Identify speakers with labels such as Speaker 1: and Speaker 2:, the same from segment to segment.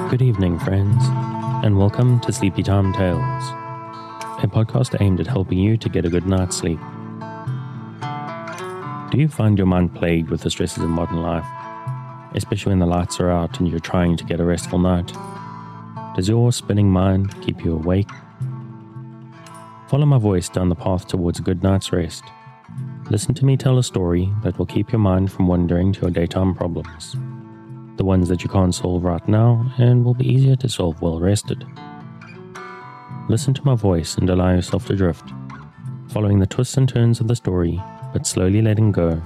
Speaker 1: Good evening, friends, and welcome to Sleepy Time Tales, a podcast aimed at helping you to get a good night's sleep. Do you find your mind plagued with the stresses of modern life, especially when the lights are out and you're trying to get a restful night? Does your spinning mind keep you awake? Follow my voice down the path towards a good night's rest. Listen to me tell a story that will keep your mind from wandering to your daytime problems. The ones that you can't solve right now and will be easier to solve well rested. Listen to my voice and allow yourself to drift, following the twists and turns of the story, but slowly letting go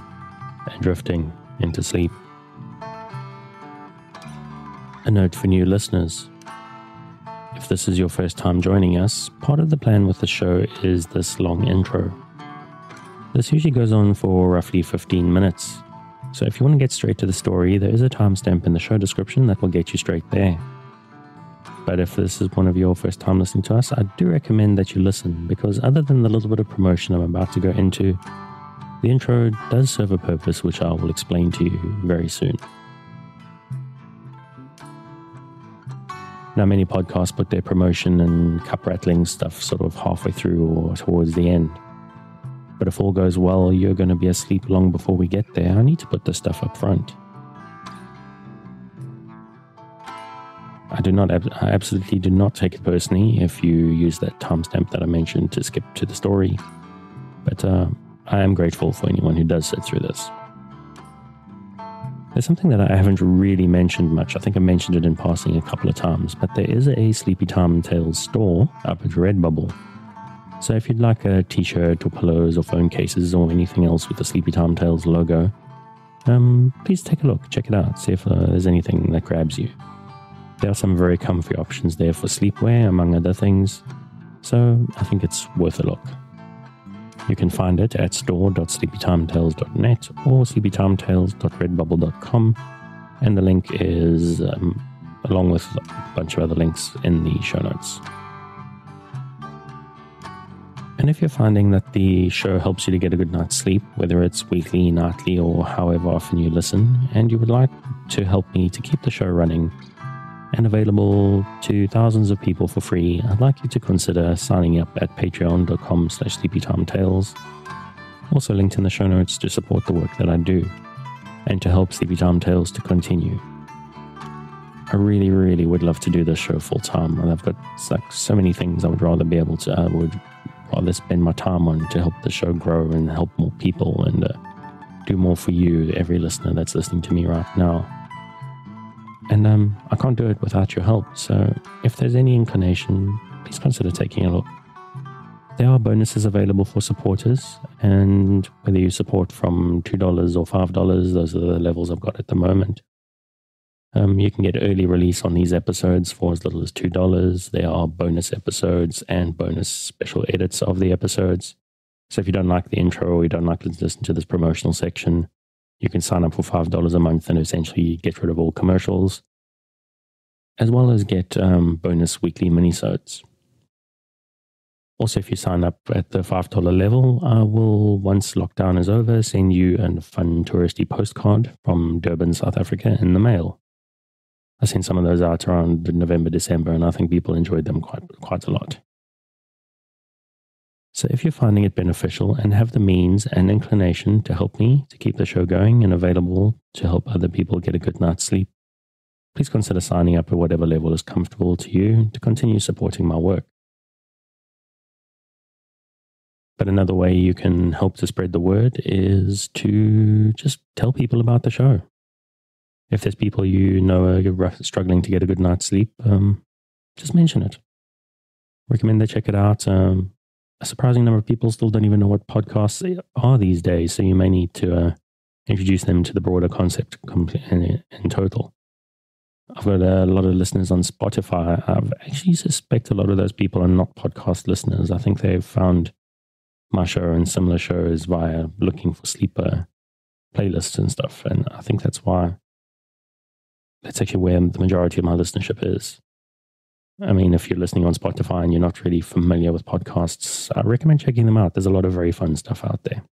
Speaker 1: and drifting into sleep. A note for new listeners. If this is your first time joining us, part of the plan with the show is this long intro. This usually goes on for roughly 15 minutes. So if you want to get straight to the story, there is a timestamp in the show description that will get you straight there. But if this is one of your first time listening to us, I do recommend that you listen, because other than the little bit of promotion I'm about to go into, the intro does serve a purpose which I will explain to you very soon. Now, many podcasts put their promotion and cup rattling stuff sort of halfway through or towards the end. But if all goes well, you're going to be asleep long before we get there. I need to put this stuff up front. I absolutely do not take it personally if you use that timestamp that I mentioned to skip to the story. But I am grateful for anyone who does sit through this. There's something that I haven't really mentioned much. I think I mentioned it in passing a couple of times, but there is a Sleepy Time Tales store up at Redbubble. So if you'd like a t-shirt or pillows or phone cases or anything else with the Sleepy Time Tales logo, please take a look, check it out, see if there's anything that grabs you. There are some very comfy options there for sleepwear, among other things, so I think it's worth a look. You can find it at store.sleepytimetales.net or sleepytimetales.redbubble.com, and the link is, along with a bunch of other links, in the show notes. And if you're finding that the show helps you to get a good night's sleep, whether it's weekly, nightly, or however often you listen, and you would like to help me to keep the show running and available to thousands of people for free, I'd like you to consider signing up at patreon.com/sleepytimetales, also linked in the show notes, to support the work that I do and to help Sleepy Time Tales to continue. I really, really would love to do this show full time, and I've got so many things I would rather be able to, rather spend my time on to help the show grow and help more people and do more for you, every listener that's listening to me right now. And I can't do it without your help, so if there's any inclination, please consider taking a look. There are bonuses available for supporters, and whether you support from $2 or $5, those are the levels I've got at the moment. You can get early release on these episodes for as little as $2. There are bonus episodes and bonus special edits of the episodes. So if you don't like the intro or you don't like to listen to this promotional section, you can sign up for $5 a month and essentially get rid of all commercials, as well as get bonus weekly minisodes. Also, if you sign up at the $5 level, I will, once lockdown is over, send you a fun touristy postcard from Durban, South Africa in the mail. I sent some of those out around November, December, and I think people enjoyed them quite a lot. So if you're finding it beneficial and have the means and inclination to help me to keep the show going and available to help other people get a good night's sleep, please consider signing up at whatever level is comfortable to you to continue supporting my work. But another way you can help to spread the word is to just tell people about the show. If there's people you know are struggling to get a good night's sleep, just mention it. Recommend they check it out. A surprising number of people still don't even know what podcasts are these days, so you may need to introduce them to the broader concept in total. I've got a lot of listeners on Spotify. I actually suspect a lot of those people are not podcast listeners. I think they've found my show and similar shows via looking for sleeper playlists and stuff, and I think that's actually where the majority of my listenership is. I mean, if you're listening on Spotify and you're not really familiar with podcasts, I recommend checking them out. There's a lot of very fun stuff out there.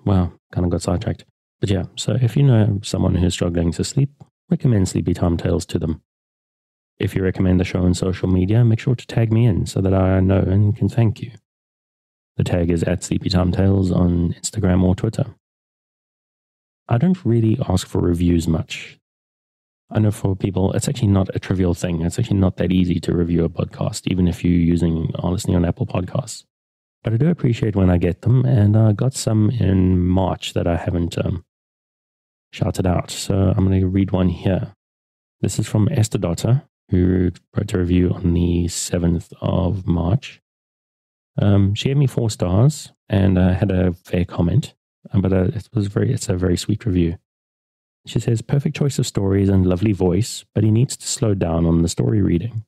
Speaker 1: Wow, kind of got sidetracked. But yeah, so if you know someone who's struggling to sleep, recommend Sleepy Time Tales to them. If you recommend the show on social media, make sure to tag me in so that I know and can thank you. The tag is at Sleepy Time Tales on Instagram or Twitter. I don't really ask for reviews much. I know for people, it's actually not a trivial thing. It's actually not that easy to review a podcast, even if you're listening on Apple Podcasts. But I do appreciate when I get them, and I got some in March that I haven't shouted out. So I'm going to read one here. This is from Esther Dotter, who wrote a review on the 7th of March. She gave me 4 stars and had a fair comment, but it's a very sweet review. She says, perfect choice of stories and lovely voice, but he needs to slow down on the story reading.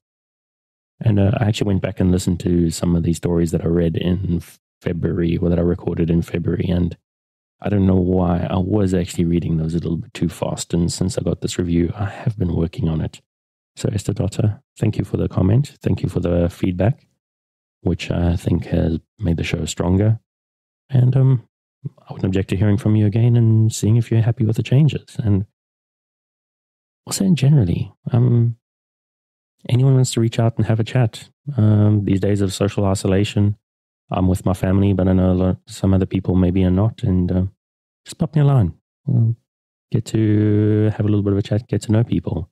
Speaker 1: And I actually went back and listened to some of these stories that I read in February, or that I recorded in February, and I don't know why I was actually reading those a little bit too fast. And since I got this review, I have been working on it. So Esther Dotter, thank you for the comment. Thank you for the feedback, which I think has made the show stronger. And I wouldn't object to hearing from you again and seeing if you're happy with the changes. And also generally, anyone wants to reach out and have a chat. These days of social isolation, I'm with my family, but I know some other people maybe are not. And just pop me a line. We'll get to have a little bit of a chat, get to know people.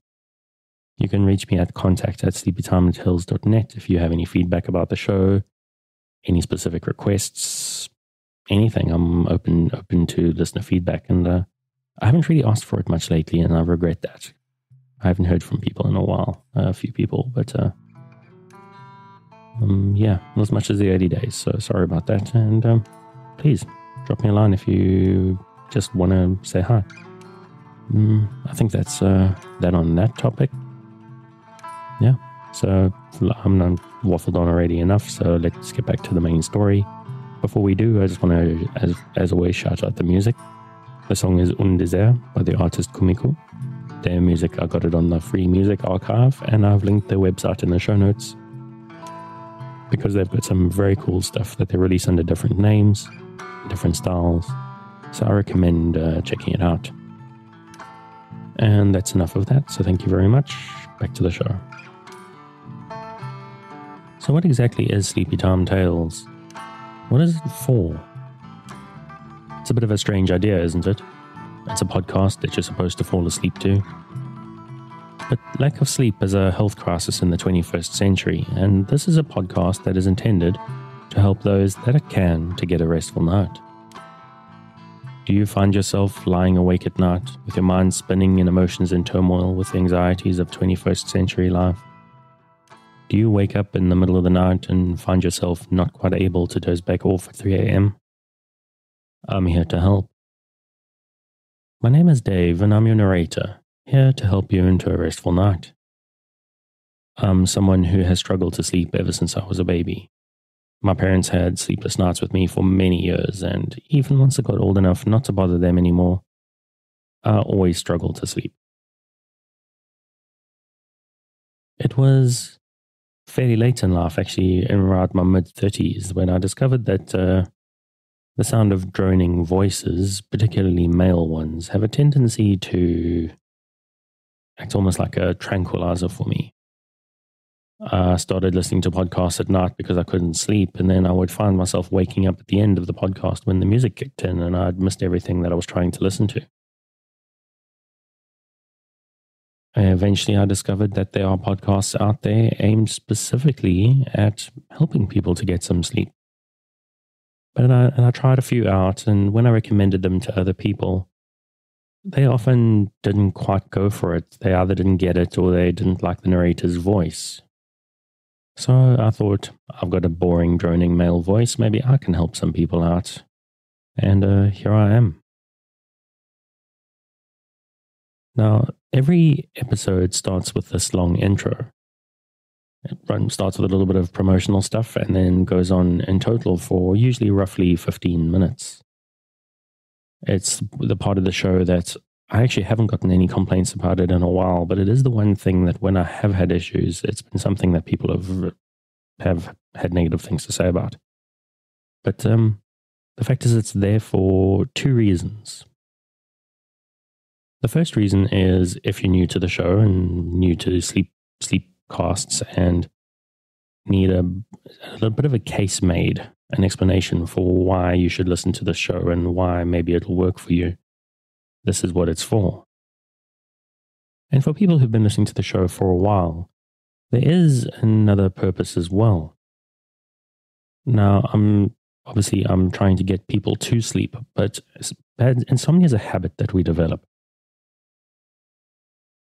Speaker 1: You can reach me at contact@sleepytimetales.net if you have any feedback about the show, any specific requests, anything. I'm open to listener feedback. And I haven't really asked for it much lately, and I regret that. I haven't heard from people in a while, a few people, but not as much as the early days. So sorry about that. And please drop me a line if you just want to say hi. I think that's that on that topic. Yeah, so I'm waffled on already enough, so let's get back to the main story. Before we do, I just want to, as always, shout out the music. The song is Un Désert by the artist Kumiko. Their music, I got it on the Free Music Archive, and I've linked their website in the show notes because they've got some very cool stuff that they release under different names, different styles. So I recommend checking it out. And that's enough of that, so thank you very much. Back to the show. So what exactly is Sleepy Time Tales? What is it for? It's a bit of a strange idea, isn't it? It's a podcast that you're supposed to fall asleep to. But lack of sleep is a health crisis in the 21st century, and this is a podcast that is intended to help those that it can to get a restful night. Do you find yourself lying awake at night with your mind spinning in emotions in turmoil with the anxieties of 21st century life? Do you wake up in the middle of the night and find yourself not quite able to doze back off at 3 a.m.? I'm here to help. My name is Dave, and I'm your narrator, here to help you into a restful night. I'm someone who has struggled to sleep ever since I was a baby. My parents had sleepless nights with me for many years, and even once I got old enough not to bother them anymore, I always struggled to sleep. It was fairly late in life, actually, in around my mid-30s, when I discovered that the sound of droning voices, particularly male ones, have a tendency to act almost like a tranquilizer for me. I started listening to podcasts at night because I couldn't sleep, and then I would find myself waking up at the end of the podcast when the music kicked in and I'd missed everything that I was trying to listen to. Eventually, I discovered that there are podcasts out there aimed specifically at helping people to get some sleep. But I tried a few out, and when I recommended them to other people, they often didn't quite go for it. They either didn't get it or they didn't like the narrator's voice. So I thought, I've got a boring, droning male voice. Maybe I can help some people out. And here I am. Now, every episode starts with this long intro. It starts with a little bit of promotional stuff and then goes on in total for usually roughly 15 minutes. It's the part of the show that I actually haven't gotten any complaints about it in a while, but it is the one thing that when I have had issues, it's been something that people have had negative things to say about. But the fact is it's there for two reasons. The first reason is if you're new to the show and new to sleep casts and need a little bit of a case made, an explanation for why you should listen to the show and why maybe it'll work for you. This is what it's for. And for people who've been listening to the show for a while, there is another purpose as well. Now, I'm trying to get people to sleep, but insomnia is a habit that we develop.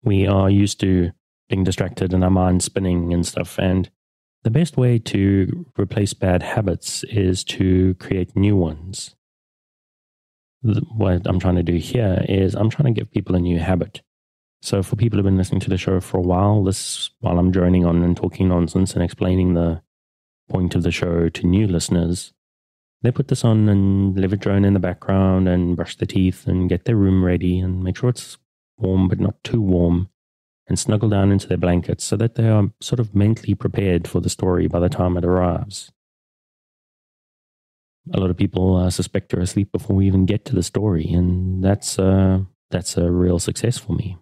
Speaker 1: We are used to being distracted and our mind spinning and stuff, and the best way to replace bad habits is to create new ones. What I'm trying to do here is I'm trying to give people a new habit. So for people who've been listening to the show for a while, while I'm droning on and talking nonsense and explaining the point of the show to new listeners, they put this on and leave it drone in the background and brush their teeth and get their room ready and make sure it's warm but not too warm and snuggle down into their blankets so that they are sort of mentally prepared for the story by the time it arrives. A lot of people suspect they're asleep before we even get to the story, and that's a real success for me.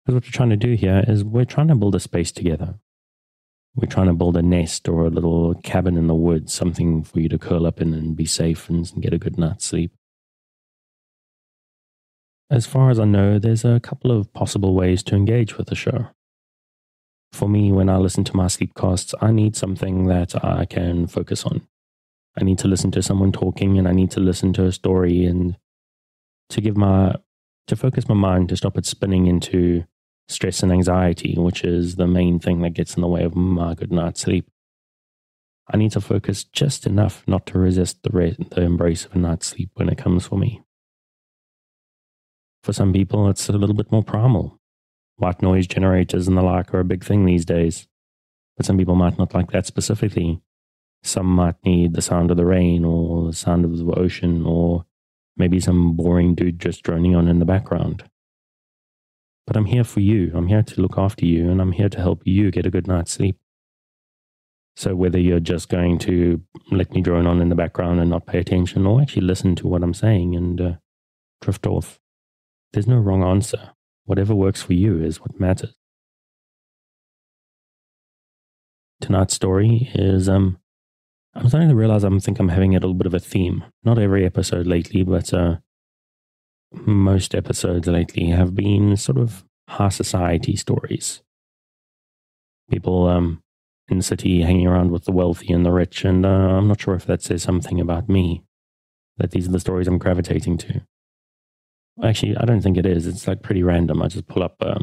Speaker 1: Because what we're trying to do here is we're trying to build a space together. We're trying to build a nest or a little cabin in the woods, something for you to curl up in and be safe and get a good night's sleep. As far as I know, there's a couple of possible ways to engage with the show. For me, when I listen to my sleepcasts, I need something that I can focus on. I need to listen to someone talking, and I need to listen to a story and to focus my mind, to stop it spinning into stress and anxiety, which is the main thing that gets in the way of my good night's sleep. I need to focus just enough not to resist the embrace of a night's sleep when it comes for me. For some people, it's a little bit more primal. White noise generators and the like are a big thing these days, but some people might not like that specifically. Some might need the sound of the rain or the sound of the ocean or maybe some boring dude just droning on in the background. But I'm here for you. I'm here to look after you, and I'm here to help you get a good night's sleep. So whether you're just going to let me drone on in the background and not pay attention, or actually listen to what I'm saying and drift off, there's no wrong answer. Whatever works for you is what matters. Tonight's story is, I'm starting to realize I think I'm having a little bit of a theme. Not every episode lately, but most episodes lately have been sort of high society stories. People in the city hanging around with the wealthy and the rich, and I'm not sure if that says something about me, that these are the stories I'm gravitating to. Actually, I don't think it is. It's like pretty random. I just pull up, I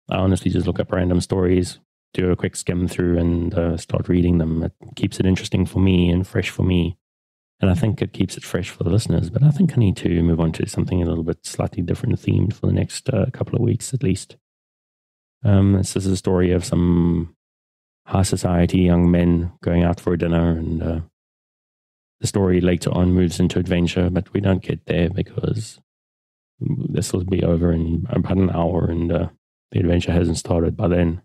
Speaker 1: honestly just look up random stories, do a quick skim through and start reading them. It keeps it interesting for me and fresh for me. And I think it keeps it fresh for the listeners. But I think I need to move on to something a little bit slightly different themed for the next couple of weeks at least. This is a story of some high society young men going out for a dinner, and the story later on moves into adventure, but we don't get there because this will be over in about an hour and the adventure hasn't started by then.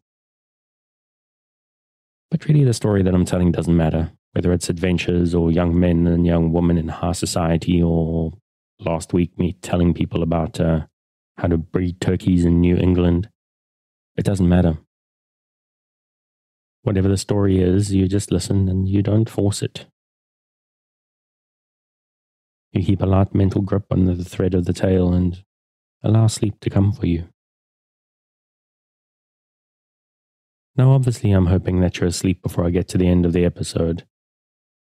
Speaker 1: But really the story that I'm telling doesn't matter, whether it's adventures or young men and young women in high society, or last week me telling people about how to breed turkeys in New England. It doesn't matter. Whatever the story is, you just listen and you don't force it. You keep a light mental grip on the thread of the tale and allow sleep to come for you. Now, obviously, I'm hoping that you're asleep before I get to the end of the episode,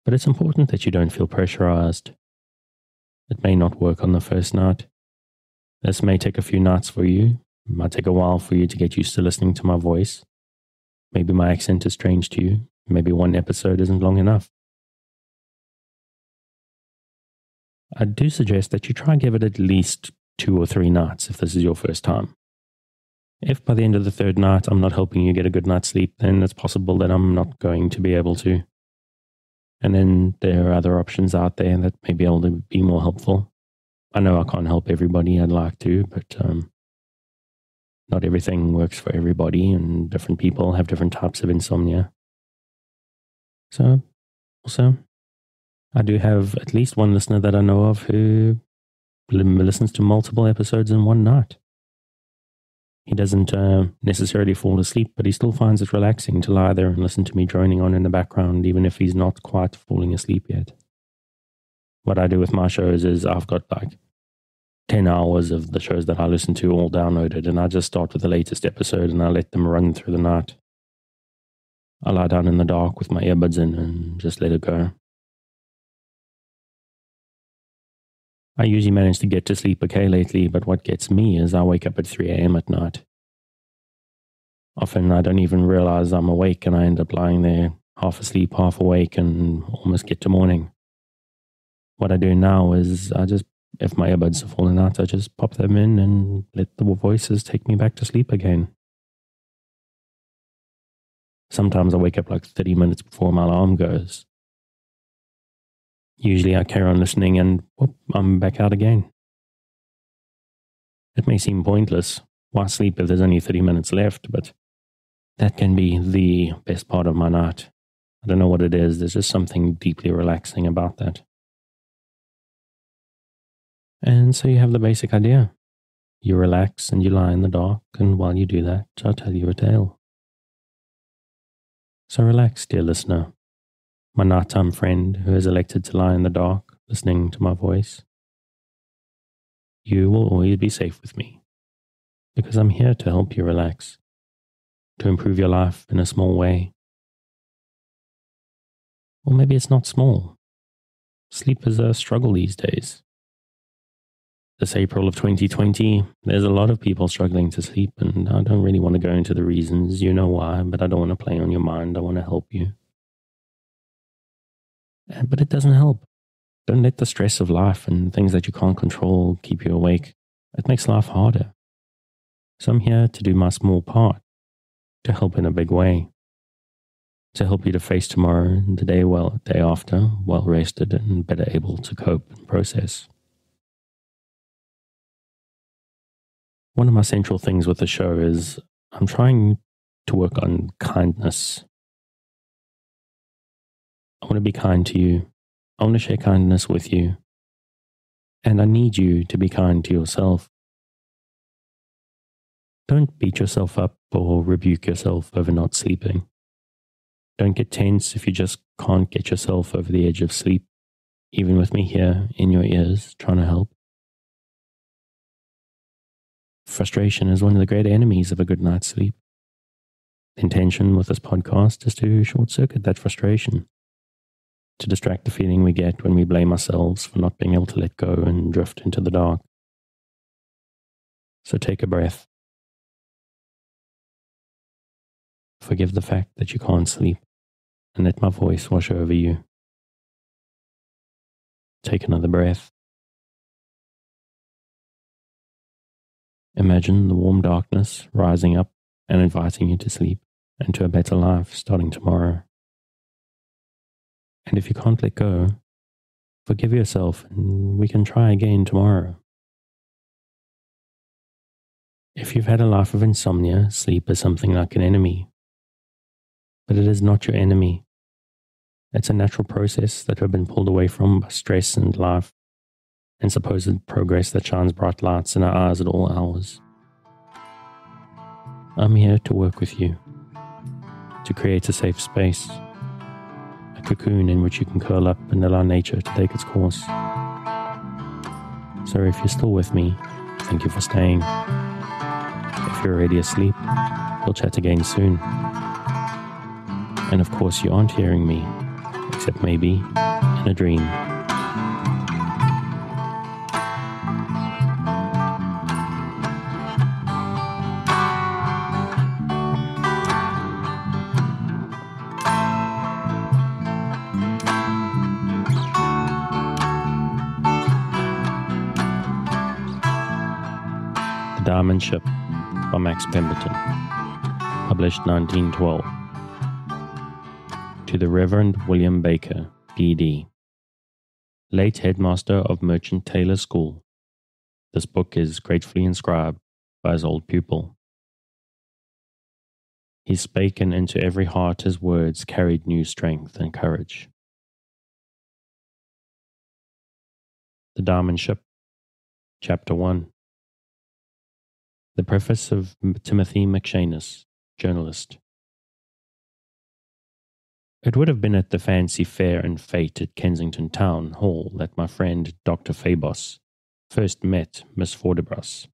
Speaker 1: but it's important that you don't feel pressurized. It may not work on the first night. This may take a few nights for you. It might take a while for you to get used to listening to my voice. Maybe my accent is strange to you. Maybe one episode isn't long enough. I do suggest that you try and give it at least 2 or 3 nights if this is your first time. If by the end of the 3rd night I'm not helping you get a good night's sleep, then it's possible that I'm not going to be able to. And then there are other options out there that may be able to be more helpful. I know I can't help everybody, I'd like to, but not everything works for everybody, and different people have different types of insomnia. So, also, I do have at least one listener that I know of who listens to multiple episodes in one night. He doesn't necessarily fall asleep, but he still finds it relaxing to lie there and listen to me droning on in the background, even if he's not quite falling asleep yet. What I do with my shows is I've got like 10 hours of the shows that I listen to all downloaded, and I just start with the latest episode and I let them run through the night. I lie down in the dark with my earbuds in and just let it go. I usually manage to get to sleep okay lately, but what gets me is I wake up at 3 a.m. at night. Often I don't even realize I'm awake and I end up lying there half asleep, half awake, and almost get to morning. What I do now is if my earbuds are falling out, I just pop them in and let the voices take me back to sleep again. Sometimes I wake up like 30 minutes before my alarm goes. Usually I carry on listening and whoop, I'm back out again. It may seem pointless. Why sleep if there's only 30 minutes left? But that can be the best part of my night. I don't know what it is. There's just something deeply relaxing about that. And so you have the basic idea. You relax and you lie in the dark, and while you do that, I'll tell you a tale. So relax, dear listener, my nighttime friend who has elected to lie in the dark, listening to my voice. You will always be safe with me, because I'm here to help you relax, to improve your life in a small way. Or maybe it's not small. Sleep is a struggle these days. This April of 2020, there's a lot of people struggling to sleep, and I don't really want to go into the reasons. You know why, but I don't want to play on your mind. I want to help you. But it doesn't help. Don't let the stress of life and things that you can't control keep you awake. It makes life harder. So I'm here to do my small part, to help in a big way, to help you to face tomorrow and the day after, well rested and better able to cope and process. One of my central things with the show is I'm trying to work on kindness. I want to be kind to you. I want to share kindness with you. And I need you to be kind to yourself. Don't beat yourself up or rebuke yourself over not sleeping. Don't get tense if you just can't get yourself over the edge of sleep, even with me here in your ears trying to help. Frustration is one of the great enemies of a good night's sleep. The intention with this podcast is to short-circuit that frustration, to distract the feeling we get when we blame ourselves for not being able to let go and drift into the dark. So take a breath. Forgive the fact that you can't sleep and let my voice wash over you. Take another breath. Imagine the warm darkness rising up and inviting you to sleep and to a better life starting tomorrow. And if you can't let go, forgive yourself and we can try again tomorrow. If you've had a life of insomnia, sleep is something like an enemy. But it is not your enemy. It's a natural process that we've been pulled away from by stress and life and supposed progress that shines bright lights in our eyes at all hours. I'm here to work with you, to create a safe space, a cocoon in which you can curl up and allow nature to take its course. So if you're still with me, thank you for staying. If you're already asleep, we'll chat again soon. And of course you aren't hearing me, except maybe in a dream. The Diamond Ship by Max Pemberton, published 1912. To the Reverend William Baker, P.D., late headmaster of Merchant Taylor School, this book is gratefully inscribed by his old pupil. He spake, and into every heart his words carried new strength and courage. The Diamond Ship Chapter 1. The Preface of Timothy McShamus, Journalist. It would have been at the fancy fair and fete at Kensington Town Hall that my friend Dr. Fabos first met Miss Forderbrus.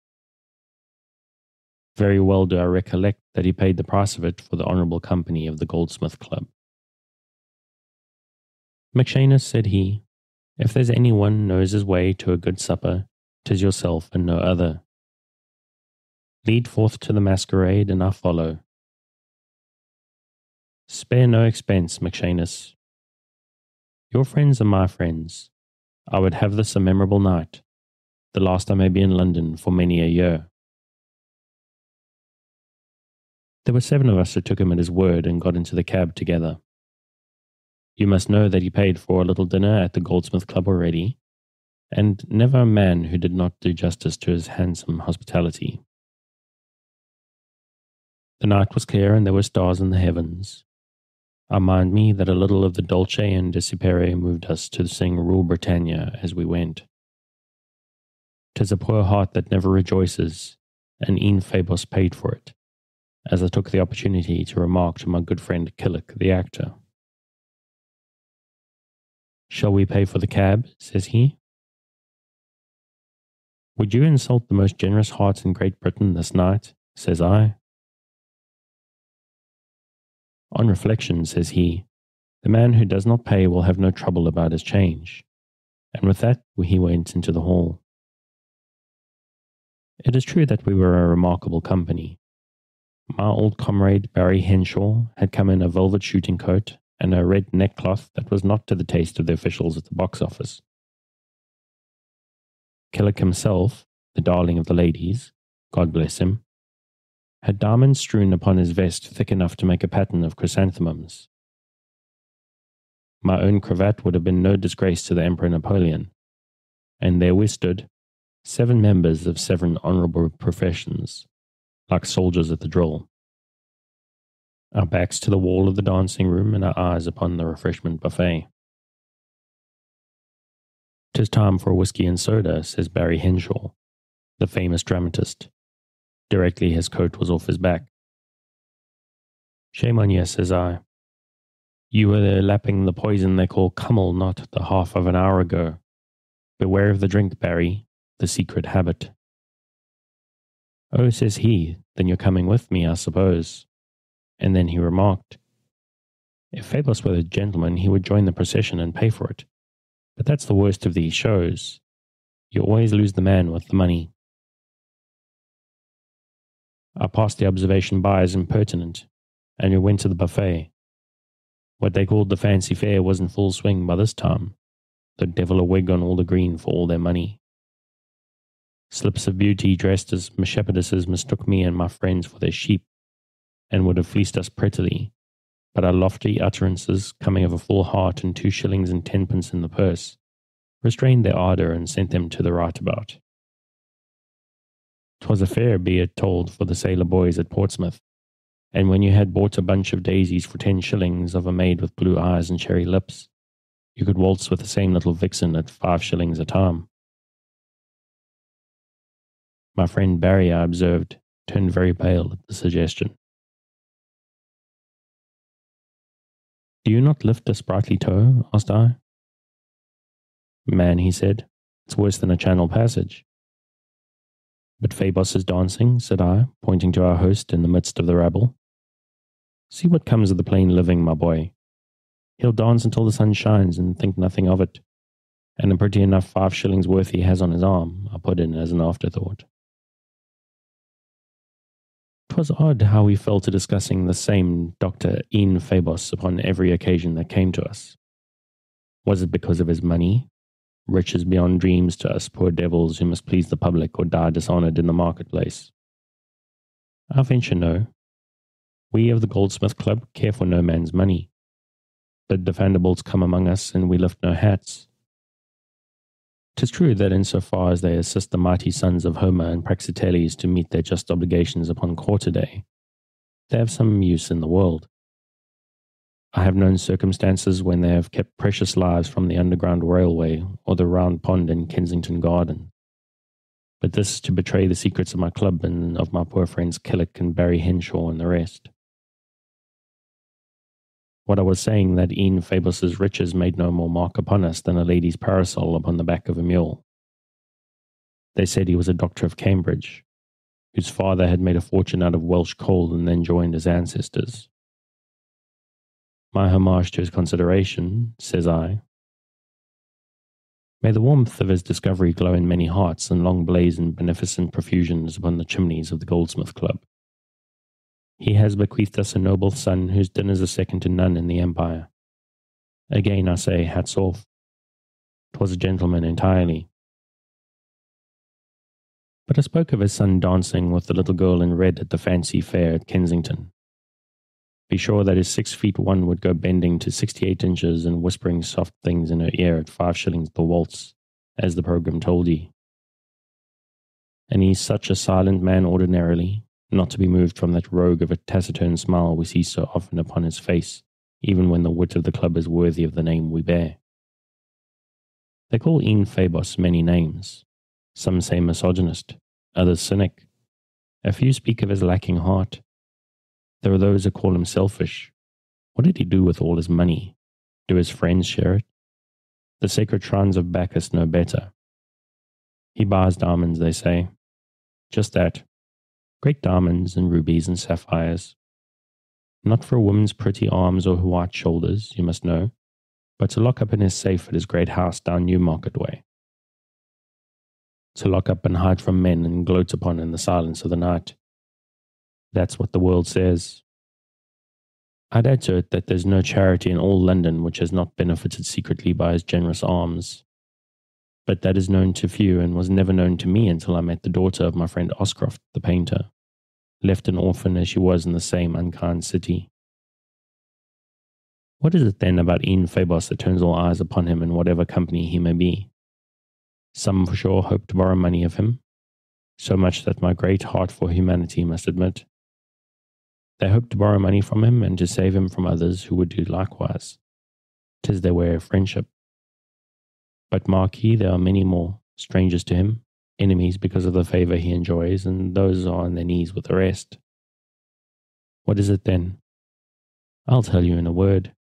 Speaker 1: Very well do I recollect that he paid the price of it for the honourable company of the Goldsmith Club. McShamus, said he, if there's any one knows his way to a good supper, 'tis yourself and no other. Lead forth to the masquerade, and I follow. Spare no expense, McShamus. Your friends are my friends. I would have this a memorable night, the last I may be in London for many a year. There were 7 of us who took him at his word and got into the cab together. You must know that he paid for a little dinner at the Goldsmith Club already, and never a man who did not do justice to his handsome hospitality. The night was clear and there were stars in the heavens. I mind me that a little of the dolce and desipere moved us to sing Rule Britannia as we went. 'Tis a poor heart that never rejoices, and e'en Fabos paid for it, as I took the opportunity to remark to my good friend Killick, the actor. Shall we pay for the cab? Says he. Would you insult the most generous heart in Great Britain this night? Says I. On reflection, says he, the man who does not pay will have no trouble about his change. And with that he went into the hall. It is true that we were a remarkable company. My old comrade Barry Henshaw had come in a velvet shooting coat and a red neckcloth that was not to the taste of the officials at the box office. Killick himself, the darling of the ladies, God bless him, had diamonds strewn upon his vest thick enough to make a pattern of chrysanthemums. My own cravat would have been no disgrace to the Emperor Napoleon, and there we stood, 7 members of 7 honourable professions, like soldiers at the drill. Our backs to the wall of the dancing room and our eyes upon the refreshment buffet. "'Tis time for a whisky and soda," says Barry Henshaw, the famous dramatist, directly his coat was off his back. "Shame on ye," says I. "You were there lapping the poison they call cummel not the half of an hour ago. Beware of the drink, Barry, the secret habit." "Oh," says he, "then you're coming with me, I suppose." And then he remarked, "If Fabos were a gentleman, he would join the procession and pay for it. But that's the worst of these shows. You always lose the man with the money." I passed the observation by as impertinent, and we went to the buffet. What they called the fancy fair was in full swing by this time, the devil a wig on all the green for all their money. Slips of beauty dressed as shepherdesses mistook me and my friends for their sheep, and would have fleeced us prettily, but our lofty utterances, coming of a full heart and 2 shillings and 10 pence in the purse, restrained their ardour and sent them to the right about. 'Twas a fair, be it told, for the sailor boys at Portsmouth, and when you had bought a bunch of daisies for 10 shillings of a maid with blue eyes and cherry lips, you could waltz with the same little vixen at 5 shillings a time. My friend Barry, I observed, turned very pale at the suggestion. "Do you not lift a sprightly toe?" asked I. "Man," he said, "it's worse than a Channel passage." "But Fabos is dancing," said I, pointing to our host in the midst of the rabble. "See what comes of the plain living, my boy. He'll dance until the sun shines and think nothing of it. And a pretty enough 5 shillings worth he has on his arm," I put in as an afterthought. 'Twas odd how we fell to discussing the same Dr. Ian Fabos upon every occasion that came to us. Was it because of his money? Riches beyond dreams to us poor devils who must please the public or die dishonoured in the marketplace. I venture no. We of the Goldsmith Club care for no man's money. But the Vanderbilts come among us and we lift no hats. 'Tis true that in so far as they assist the mighty sons of Homer and Praxiteles to meet their just obligations upon quarter day, they have some use in the world. I have known circumstances when they have kept precious lives from the Underground Railway or the Round Pond in Kensington Garden. But this is to betray the secrets of my club and of my poor friends Killick and Barry Henshaw and the rest. What I was saying, that Ian Fabos's riches made no more mark upon us than a lady's parasol upon the back of a mule. They said he was a doctor of Cambridge, whose father had made a fortune out of Welsh coal and then joined his ancestors. My homage to his consideration, says I. May the warmth of his discovery glow in many hearts and long blaze in beneficent profusions upon the chimneys of the Goldsmith Club. He has bequeathed us a noble son whose dinners are second to none in the empire. Again I say, hats off. 'Twas a gentleman entirely. But I spoke of his son dancing with the little girl in red at the fancy fair at Kensington. Be sure that his 6'1" would go bending to 68 inches and whispering soft things in her ear at 5 shillings the waltz, as the programme told ye. And he's such a silent man ordinarily, not to be moved from that rogue of a taciturn smile we see so often upon his face, even when the wit of the club is worthy of the name we bear. They call Ian Fabos many names. Some say misogynist, others cynic. A few speak of his lacking heart. There are those who call him selfish. What did he do with all his money? Do his friends share it? The sacred shrines of Bacchus know better. He buys diamonds, they say. Just that. Great diamonds and rubies and sapphires. Not for a woman's pretty arms or her white shoulders, you must know, but to lock up in his safe at his great house down Newmarket way. To lock up and hide from men and gloat upon in the silence of the night. That's what the world says. I'd add to it that there's no charity in all London which has not benefited secretly by his generous alms. But that is known to few and was never known to me until I met the daughter of my friend Oscroft, the painter, left an orphan as she was in the same unkind city. What is it then about Ian Fabos that turns all eyes upon him in whatever company he may be? Some for sure hope to borrow money of him, so much that my great heart for humanity must admit. They hope to borrow money from him and to save him from others who would do likewise. 'Tis their way of friendship. But mark ye, there are many more, strangers to him, enemies because of the favour he enjoys, and those are on their knees with the rest. What is it then? I'll tell you in a word.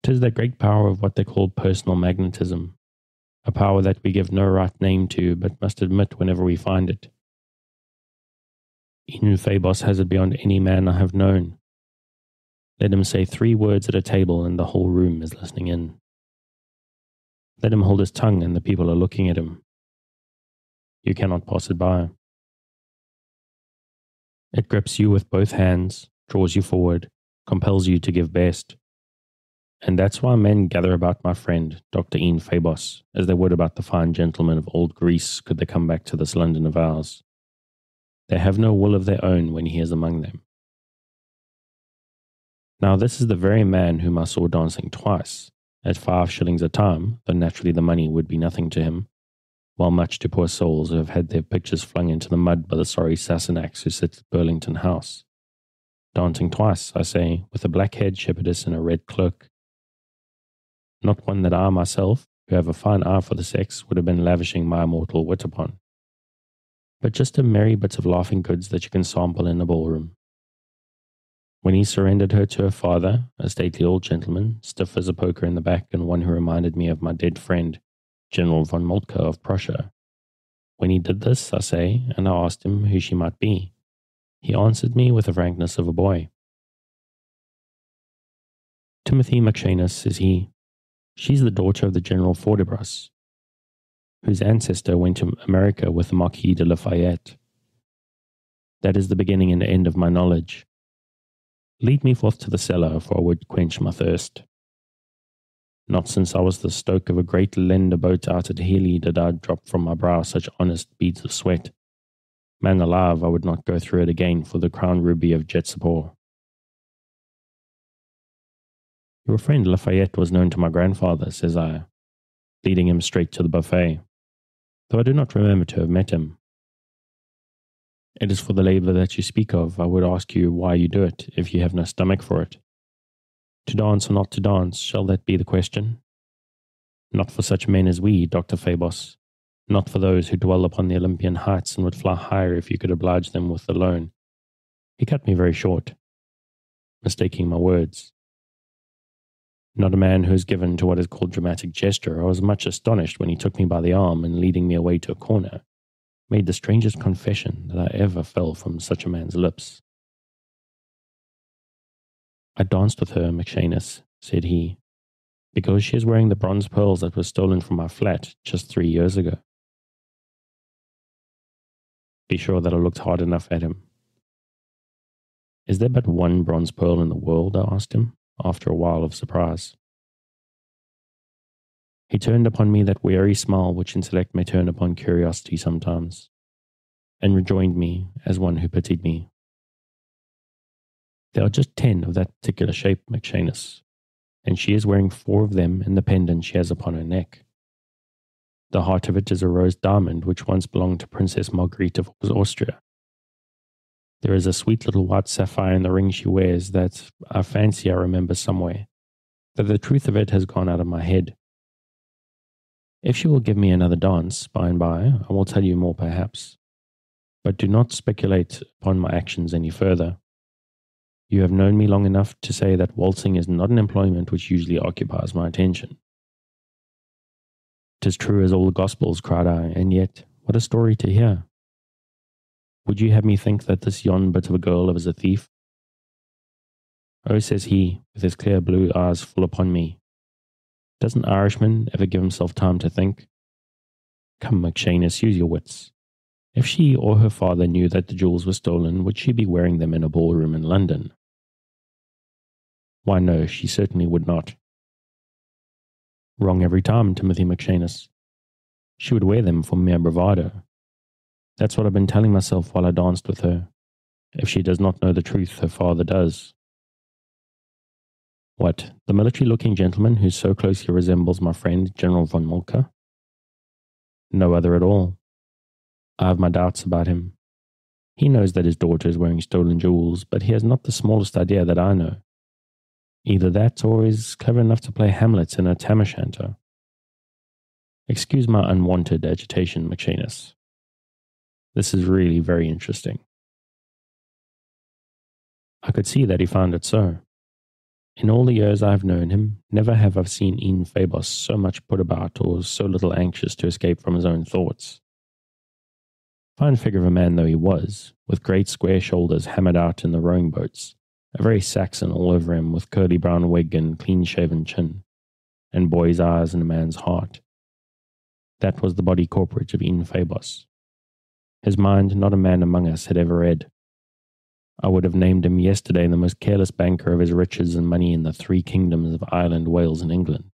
Speaker 1: 'Tis that great power of what they call personal magnetism, a power that we give no right name to, but must admit whenever we find it. Ian Fabos has it beyond any man I have known. Let him say 3 words at a table and the whole room is listening in. Let him hold his tongue and the people are looking at him. You cannot pass it by. It grips you with both hands, draws you forward, compels you to give best. And that's why men gather about my friend, Dr. Ian Fabos, as they would about the fine gentlemen of old Greece could they come back to this London of ours. They have no will of their own when he is among them. Now this is the very man whom I saw dancing twice, at 5 shillings a time, though naturally the money would be nothing to him, while much to poor souls who have had their pictures flung into the mud by the sorry Sassenachs who sit at Burlington House. Dancing twice, I say, with a black-haired shepherdess in a red cloak. Not one that I myself, who have a fine eye for the sex, would have been lavishing my immortal wit upon, but just a merry bit of laughing goods that you can sample in a ballroom. When he surrendered her to her father, a stately old gentleman, stiff as a poker in the back and one who reminded me of my dead friend, General von Moltke of Prussia. When he did this, I say, and I asked him who she might be, he answered me with the frankness of a boy. Timothy McShamus, says he. She's the daughter of the General Fordebras, whose ancestor went to America with the Marquis de Lafayette. That is the beginning and end of my knowledge. Lead me forth to the cellar, for I would quench my thirst. Not since I was the stoke of a great lender boat out at Healy did I drop from my brow such honest beads of sweat. Man alive, I would not go through it again for the crown ruby of Jetsapor. Your friend Lafayette was known to my grandfather, says I, leading him straight to the buffet, though I do not remember to have met him. It is for the labour that you speak of. I would ask you why you do it, if you have no stomach for it. To dance or not to dance, shall that be the question? Not for such men as we, Dr. Fabos. not for those who dwell upon the Olympian heights and would fly higher if you could oblige them with the loan. He cut me very short, mistaking my words. Not a man who is given to what is called dramatic gesture, I was much astonished when he took me by the arm and, leading me away to a corner, made the strangest confession that I ever fell from such a man's lips. "I danced with her, McShamus," said he, "because she is wearing the bronze pearls that were stolen from my flat just 3 years ago." Be sure that I looked hard enough at him. "Is there but one bronze pearl in the world?" I asked him, after a while of surprise. He turned upon me that weary smile which intellect may turn upon curiosity sometimes, and rejoined me as one who pitied me. "There are just 10 of that particular shape, McShamus, and she is wearing 4 of them in the pendant she has upon her neck. The heart of it is a rose diamond which once belonged to Princess Marguerite of Austria. There is a sweet little white sapphire in the ring she wears that I fancy I remember somewhere, but the truth of it has gone out of my head. If she will give me another dance by and by, I will tell you more perhaps, but do not speculate upon my actions any further. You have known me long enough to say that waltzing is not an employment which usually occupies my attention." "'Tis true as all the Gospels," cried I, "and yet, what a story to hear! Would you have me think that this yon bit of a girl is a thief?" "Oh," says he, with his clear blue eyes full upon me, "does an Irishman ever give himself time to think? Come, McShamus, use your wits. If she or her father knew that the jewels were stolen, would she be wearing them in a ballroom in London?" "Why, no, she certainly would not." "Wrong every time, Timothy McShamus. She would wear them for mere bravado. That's what I've been telling myself while I danced with her. If she does not know the truth, her father does." "What, the military-looking gentleman who so closely resembles my friend General von Moltke?" "No other at all. I have my doubts about him. He knows that his daughter is wearing stolen jewels, but he has not the smallest idea that I know. Either that, or is clever enough to play Hamlet in a tam o' shanter. Excuse my unwanted agitation, McShamus. This is really very interesting." I could see that he found it so. In all the years I have known him, never have I seen Ian Fabos so much put about or so little anxious to escape from his own thoughts. Fine figure of a man though he was, with great square shoulders hammered out in the rowing boats, a very Saxon all over him, with curly brown wig and clean-shaven chin, and boy's eyes and a man's heart. That was the body corporate of Ian Fabos. His mind not a man among us had ever read. I would have named him yesterday the most careless banker of his riches and money in the 3 kingdoms of Ireland, Wales, and England.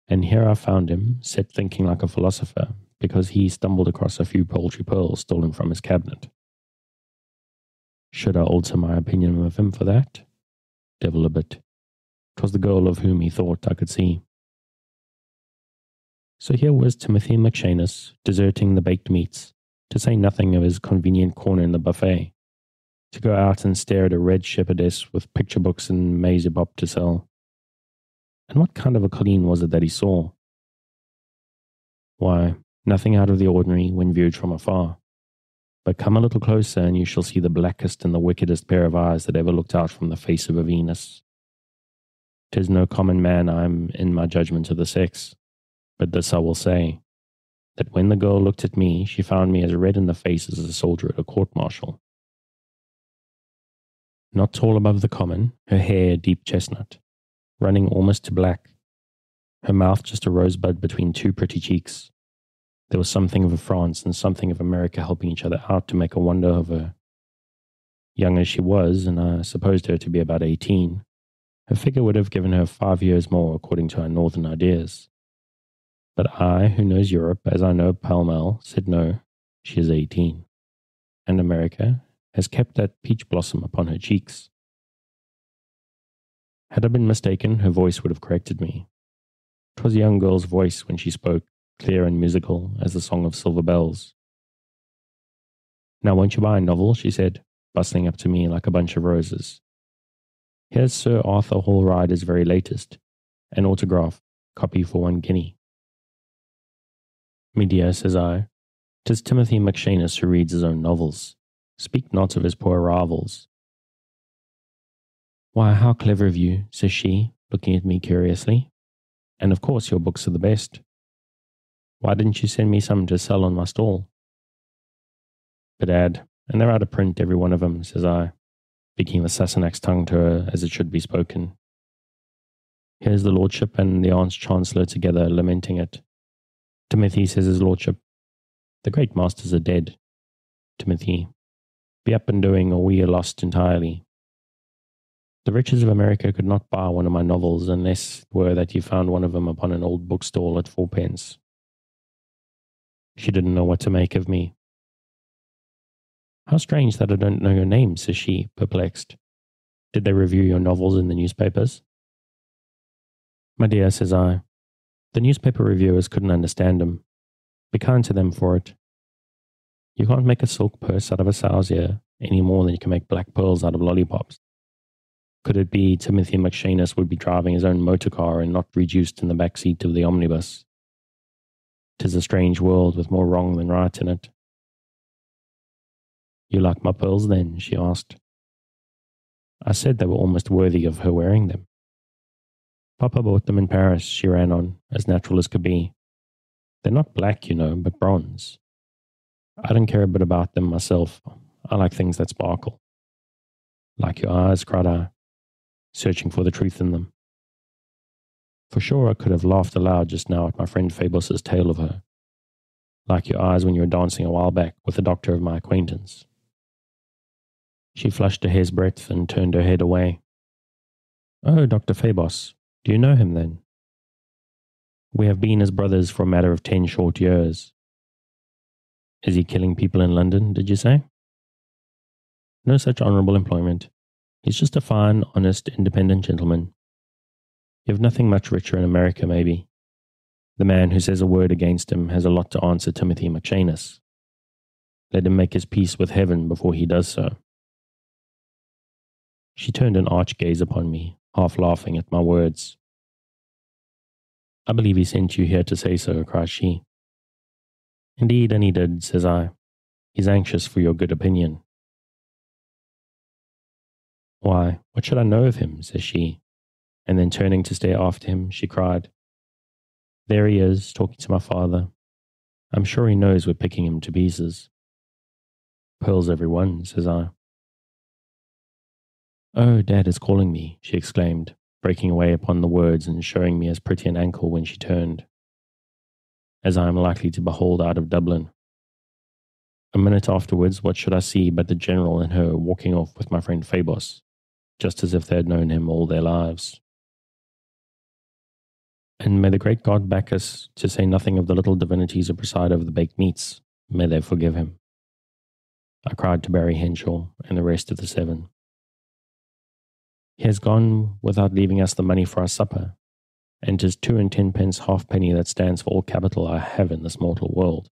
Speaker 1: And here I found him, set thinking like a philosopher, because he stumbled across a few paltry pearls stolen from his cabinet. Should I alter my opinion of him for that? Devil a bit. 'Twas the girl of whom he thought I could see. So here was Timothy McShamus deserting the baked meats, to say nothing of his convenient corner in the buffet, to go out and stare at a red shepherdess with picture books and maze-bop to sell. And what kind of a colleen was it that he saw? Why, nothing out of the ordinary when viewed from afar. But come a little closer and you shall see the blackest and the wickedest pair of eyes that ever looked out from the face of a Venus. 'Tis no common man I am in my judgment of the sex, but this I will say, that when the girl looked at me, she found me as red in the face as a soldier at a court-martial. Not tall above the common, her hair deep chestnut, running almost to black, her mouth just a rosebud between 2 pretty cheeks. There was something of France and something of America helping each other out to make a wonder of her. Young as she was, and I supposed her to be about 18, her figure would have given her 5 years more according to our northern ideas. But I, who knows Europe as I know Pall Mall, said no, she is 18. And America has kept that peach blossom upon her cheeks. Had I been mistaken, her voice would have corrected me. 'Twas a young girl's voice when she spoke, clear and musical as the song of silver bells. "Now won't you buy a novel?" she said, bustling up to me like a bunch of roses. "Here's Sir Arthur Hall Rider's very latest, an autograph, copy for 1 guinea. "Me dear," says I, "'tis Timothy McShamus who reads his own novels. Speak not of his poor rivals." "Why, how clever of you," says she, looking at me curiously. "And of course your books are the best. Why didn't you send me some to sell on my stall?" "Bedad, and they're out of print, every one of them," says I, speaking the Sassenach's tongue to her as it should be spoken. Here's the Lordship and the Aunt's Chancellor together lamenting it. "Timothy," says his Lordship, "the great masters are dead. Timothy, be up and doing, or we are lost entirely. The riches of America could not buy one of my novels unless it were that you found one of them upon an old bookstall at 4 pence. She didn't know what to make of me. "How strange that I don't know your name," says she, perplexed. "Did they review your novels in the newspapers?" "My dear," says I, "the newspaper reviewers couldn't understand 'em. Be kind to them for it. You can't make a silk purse out of a sow's ear any more than you can make black pearls out of lollipops. Could it be Timothy McShamus would be driving his own motor car and not reduced in the back seat of the omnibus? 'Tis a strange world with more wrong than right in it." "You like my pearls then?" she asked. I said they were almost worthy of her wearing them. "Papa bought them in Paris," she ran on, as natural as could be. "They're not black, you know, but bronze. I don't care a bit about them myself. I like things that sparkle." "Like your eyes," cried I, searching for the truth in them. For sure I could have laughed aloud just now at my friend Phoebus's tale of her. "Like your eyes when you were dancing a while back with a doctor of my acquaintance." She flushed a hair's breadth and turned her head away. "Oh, Dr. Phoebus, do you know him then?" "We have been as brothers for a matter of 10 short years." "Is he killing people in London, did you say?" "No such honourable employment. He's just a fine, honest, independent gentleman. You have nothing much richer in America, maybe. The man who says a word against him has a lot to answer Timothy McShamus. Let him make his peace with heaven before he does so." She turned an arch gaze upon me, half laughing at my words. "I believe he sent you here to say so," cried she. "Indeed, and he did," says I. "He's anxious for your good opinion." "Why, what should I know of him?" says she, and then turning to stare after him, she cried, "There he is, talking to my father. I'm sure he knows we're picking him to pieces." "Pearls every one," says I. "Oh, Dad is calling me," she exclaimed, breaking away upon the words and showing me as pretty an ankle when she turned, as I am likely to behold out of Dublin. A minute afterwards, what should I see but the General and her walking off with my friend Phoebus, just as if they had known him all their lives. And may the great God back us, to say nothing of the little divinities who preside over the baked meats, may they forgive him. I cried to Barry Henshaw and the rest of the 7. He has gone without leaving us the money for our supper, and 'tis 2 and 10 pence halfpenny that stands for all capital I have in this mortal world.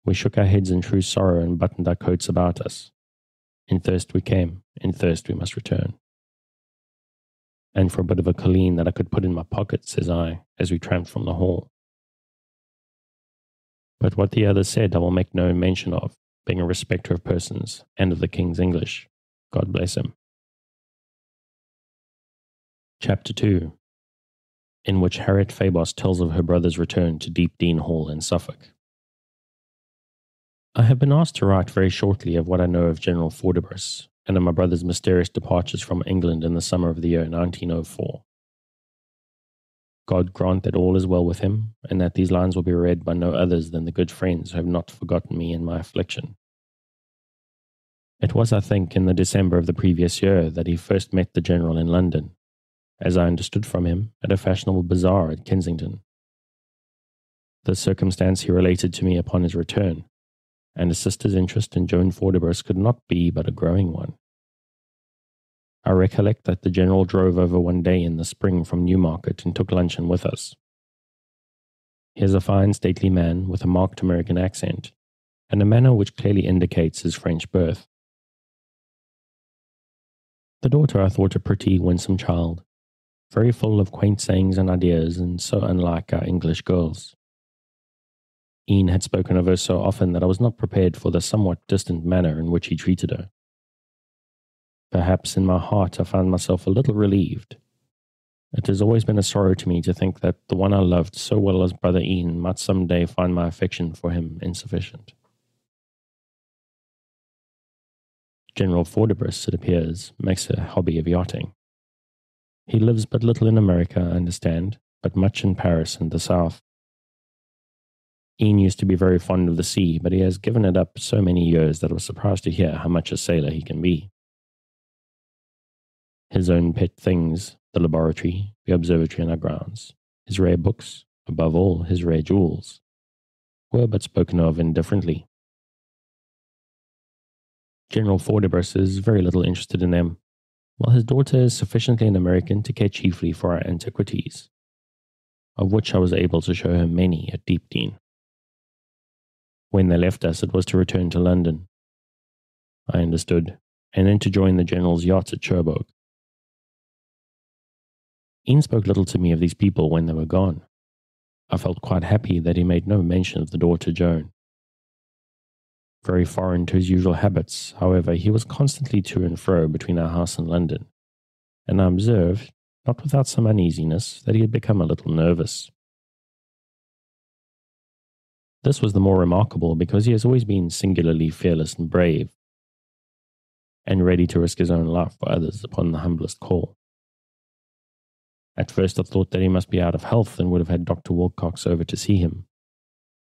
Speaker 1: We shook our heads in true sorrow and buttoned our coats about us. In thirst we came, in thirst we must return. And for a bit of a colleen that I could put in my pocket, says I, as we tramped from the hall. But what the other said I will make no mention of, being a respecter of persons and of the King's English. God bless him. Chapter 2, in which Harriet Phoebus tells of her brother's return to Deep Dean Hall in Suffolk. I have been asked to write very shortly of what I know of General Forderbrus and of my brother's mysterious departures from England in the summer of the year 1904. God grant that all is well with him, and that these lines will be read by no others than the good friends who have not forgotten me in my affliction. It was, I think, in the December of the previous year that he first met the General in London, as I understood from him, at a fashionable bazaar at Kensington. This circumstance he related to me upon his return, and his sister's interest in Joan Forderbrus could not be but a growing one. I recollect that the General drove over one day in the spring from Newmarket and took luncheon with us. He is a fine stately man with a marked American accent, and a manner which clearly indicates his French birth. The daughter I thought a pretty, winsome child, very full of quaint sayings and ideas, and so unlike our English girls. Ian had spoken of her so often that I was not prepared for the somewhat distant manner in which he treated her. Perhaps in my heart I found myself a little relieved. It has always been a sorrow to me to think that the one I loved so well as brother Ian might some day find my affection for him insufficient. General Fordybrus, it appears, makes a hobby of yachting. He lives but little in America, I understand, but much in Paris and the South. Ian used to be very fond of the sea, but he has given it up so many years that I was surprised to hear how much a sailor he can be. His own pet things, the laboratory, the observatory and our grounds, his rare books, above all, his rare jewels, were but spoken of indifferently. General Fordybrus is very little interested in them, while his daughter is sufficiently an American to care chiefly for our antiquities, of which I was able to show her many at Deepdene. When they left us, it was to return to London. I understood, and then to join the General's yacht at Cherbourg. Ian spoke little to me of these people when they were gone. I felt quite happy that he made no mention of the daughter Joan. Very foreign to his usual habits, however, he was constantly to and fro between our house and London, and I observed, not without some uneasiness, that he had become a little nervous. This was the more remarkable because he has always been singularly fearless and brave, and ready to risk his own life for others upon the humblest call. At first I thought that he must be out of health and would have had Dr. Wilcox over to see him,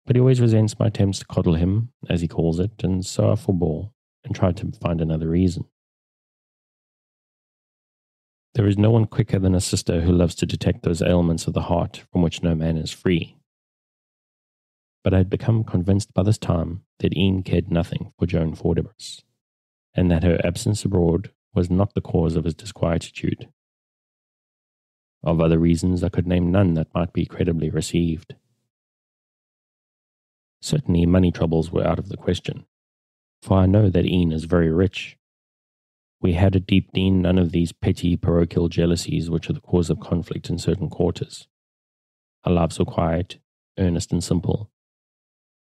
Speaker 1: but he always resents my attempts to coddle him, as he calls it, and so I forbore and tried to find another reason. There is no one quicker than a sister who loves to detect those ailments of the heart from which no man is free. But I had become convinced by this time that Ian cared nothing for Joan Fordybrus, and that her absence abroad was not the cause of his disquietude. Of other reasons I could name none that might be credibly received. Certainly money troubles were out of the question, for I know that Ian is very rich. We had at Deepdene none of these petty parochial jealousies which are the cause of conflict in certain quarters. Our lives were quiet, earnest and simple.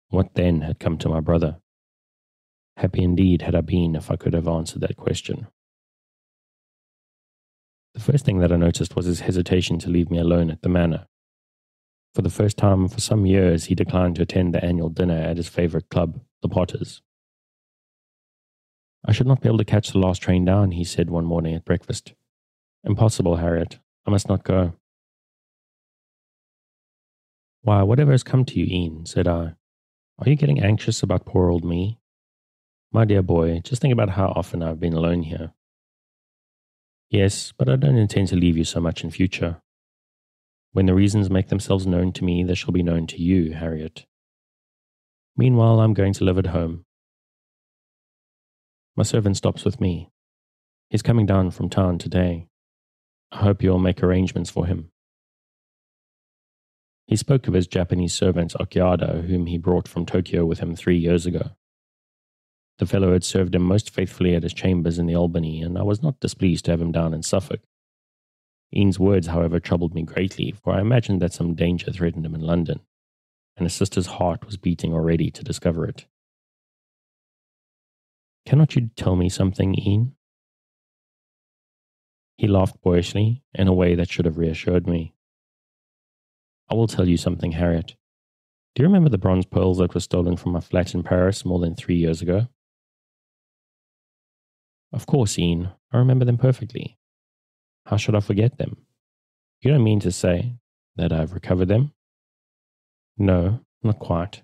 Speaker 1: What then had come to my brother? Happy indeed had I been if I could have answered that question. The first thing that I noticed was his hesitation to leave me alone at the manor. For the first time for some years he declined to attend the annual dinner at his favourite club, the Potters. I should not be able to catch the last train down, he said one morning at breakfast. Impossible, Harriet. I must not go. Why, whatever has come to you, Ian, said I. Are you getting anxious about poor old me? My dear boy, just think about how often I've been alone here. Yes, but I don't intend to leave you so much in future. When the reasons make themselves known to me, they shall be known to you, Harriet. Meanwhile, I'm going to live at home. My servant stops with me. He's coming down from town today. I hope you'll make arrangements for him. He spoke of his Japanese servant Okiada, whom he brought from Tokyo with him 3 years ago. The fellow had served him most faithfully at his chambers in the Albany, and I was not displeased to have him down in Suffolk. Ian's words, however, troubled me greatly, for I imagined that some danger threatened him in London, and his sister's heart was beating already to discover it. Cannot you tell me something, Ian? He laughed boyishly, in a way that should have reassured me. I will tell you something, Harriet. Do you remember the bronze pearls that were stolen from my flat in Paris more than 3 years ago? Of course, Ian, I remember them perfectly. How should I forget them? You don't mean to say that I've recovered them? No, not quite.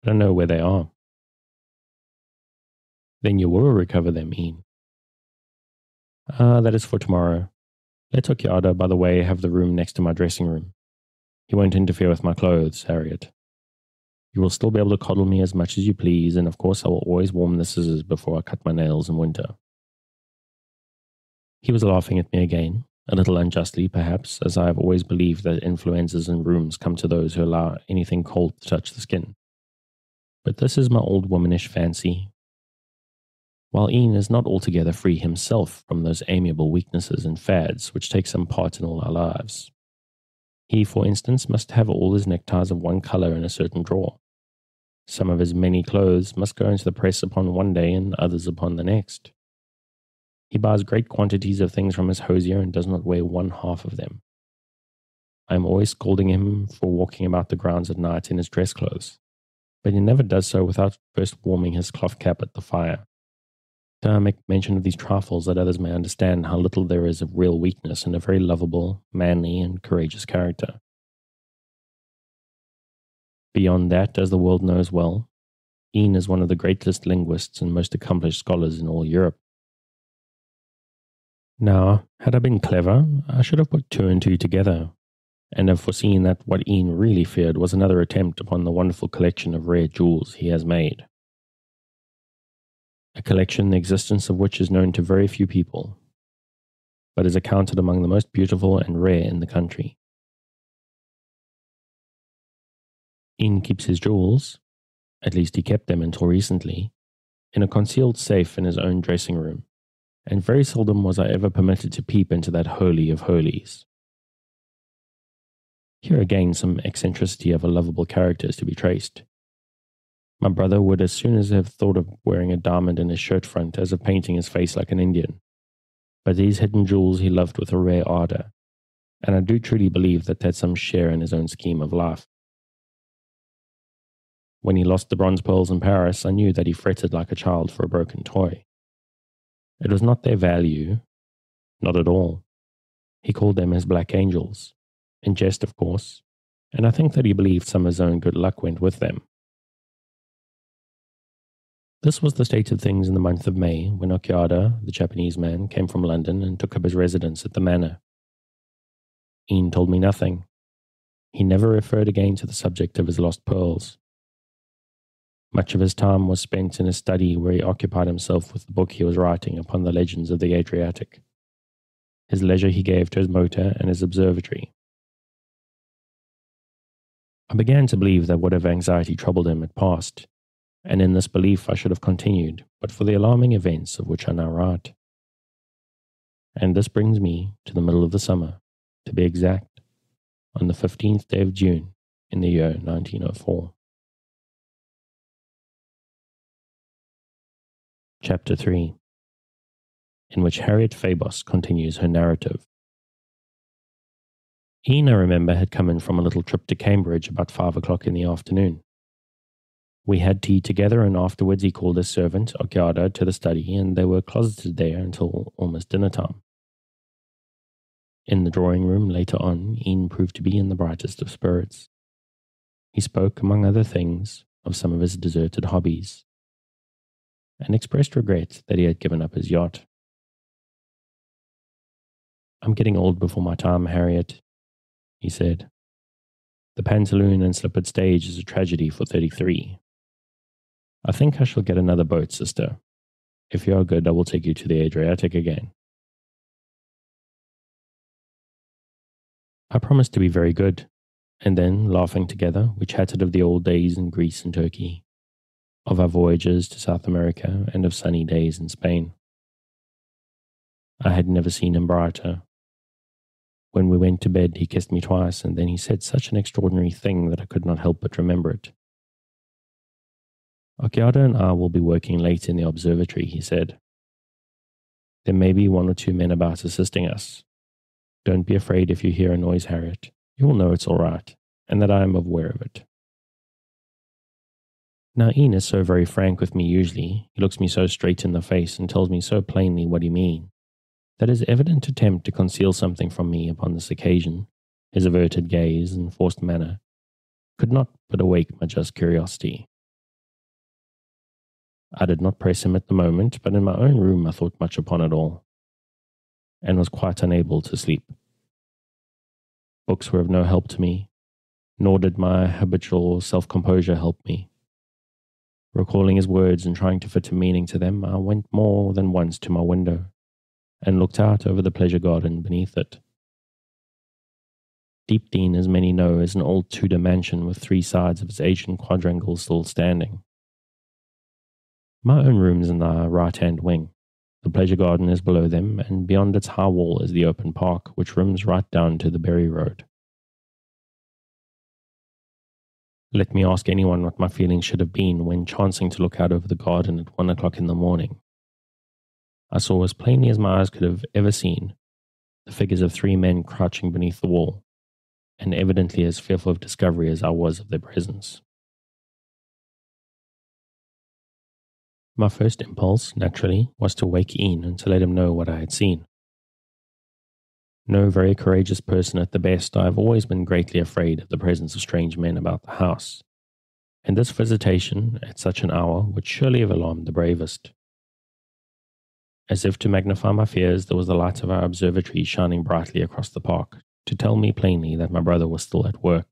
Speaker 1: I don't know where they are. Then you will recover them, Ian. That is for tomorrow. Let Okiada, by the way, have the room next to my dressing room. He won't interfere with my clothes, Harriet. You will still be able to coddle me as much as you please, and of course I will always warm the scissors before I cut my nails in winter. He was laughing at me again, a little unjustly perhaps, as I have always believed that influenzas in rooms come to those who allow anything cold to touch the skin. But this is my old womanish fancy. While Ian is not altogether free himself from those amiable weaknesses and fads which take some part in all our lives. He, for instance, must have all his neckties of one colour in a certain drawer, Some of his many clothes must go into the press upon one day and others upon the next. He buys great quantities of things from his hosier and does not wear one half of them. I am always scolding him for walking about the grounds at night in his dress clothes, but he never does so without first warming his cloth cap at the fire. So I make mention of these trifles that others may understand how little there is of real weakness in a very lovable, manly, and courageous character. Beyond that, as the world knows well, Ian is one of the greatest linguists and most accomplished scholars in all Europe. Now, had I been clever, I should have put two and two together, and have foreseen that what Ian really feared was another attempt upon the wonderful collection of rare jewels he has made. A collection the existence of which is known to very few people, but is accounted among the most beautiful and rare in the country. Ian keeps his jewels, at least he kept them until recently, in a concealed safe in his own dressing room, and very seldom was I ever permitted to peep into that holy of holies. Here again some eccentricity of a lovable character is to be traced. My brother would as soon as have thought of wearing a diamond in his shirt front as of painting his face like an Indian. But these hidden jewels he loved with a rare ardour, and I do truly believe that they had some share in his own scheme of life. When he lost the bronze pearls in Paris, I knew that he fretted like a child for a broken toy. It was not their value, not at all. He called them his black angels, in jest of course, and I think that he believed some of his own good luck went with them. This was the state of things in the month of May, when Okiada, the Japanese man, came from London and took up his residence at the manor. Ian told me nothing. He never referred again to the subject of his lost pearls. Much of his time was spent in his study, where he occupied himself with the book he was writing upon the legends of the Adriatic. His leisure he gave to his motor and his observatory. I began to believe that whatever anxiety troubled him had passed, and in this belief I should have continued, but for the alarming events of which I now write. And this brings me to the middle of the summer, to be exact, on the 15th day of June in the year 1904. Chapter 3, in which Harriet Fabos continues her narrative. Ian, I remember, had come in from a little trip to Cambridge about 5 o'clock in the afternoon. We had tea together, and afterwards he called his servant, Okiada, to the study, and they were closeted there until almost dinner time. In the drawing room later on, Ian proved to be in the brightest of spirits. He spoke, among other things, of some of his deserted hobbies, and expressed regret that he had given up his yacht. "I'm getting old before my time, Harriet," he said. "The pantaloon and slippered stage is a tragedy for 33. I think I shall get another boat, sister. If you are good, I will take you to the Adriatic again." I promised to be very good, and then, laughing together, we chatted of the old days in Greece and Turkey, of our voyages to South America, and of sunny days in Spain. I had never seen him brighter. When we went to bed, he kissed me twice, and then he said such an extraordinary thing that I could not help but remember it. "Okiada and I will be working late in the observatory," he said. "There may be one or two men about assisting us. Don't be afraid if you hear a noise, Harriet. You will know it's all right, and that I am aware of it." Now Ian is so very frank with me usually, he looks me so straight in the face and tells me so plainly what he means, that his evident attempt to conceal something from me upon this occasion, his averted gaze and forced manner, could not but awake my just curiosity. I did not press him at the moment, but in my own room I thought much upon it all, and was quite unable to sleep. Books were of no help to me, nor did my habitual self-composure help me. Recalling his words and trying to fit a meaning to them, I went more than once to my window, and looked out over the pleasure garden beneath it. Deepdene, as many know, is an old Tudor mansion with 3 sides of its ancient quadrangle still standing. My own room is in the right-hand wing. The pleasure garden is below them, and beyond its high wall is the open park, which runs right down to the Berry Road. Let me ask anyone what my feelings should have been when chancing to look out over the garden at 1 o'clock in the morning. I saw as plainly as my eyes could have ever seen the figures of 3 men crouching beneath the wall, and evidently as fearful of discovery as I was of their presence. My first impulse, naturally, was to wake Ian and to let him know what I had seen. No very courageous person at the best, I have always been greatly afraid of the presence of strange men about the house, and this visitation at such an hour would surely have alarmed the bravest. As if to magnify my fears, there was the light of our observatory shining brightly across the park to tell me plainly that my brother was still at work,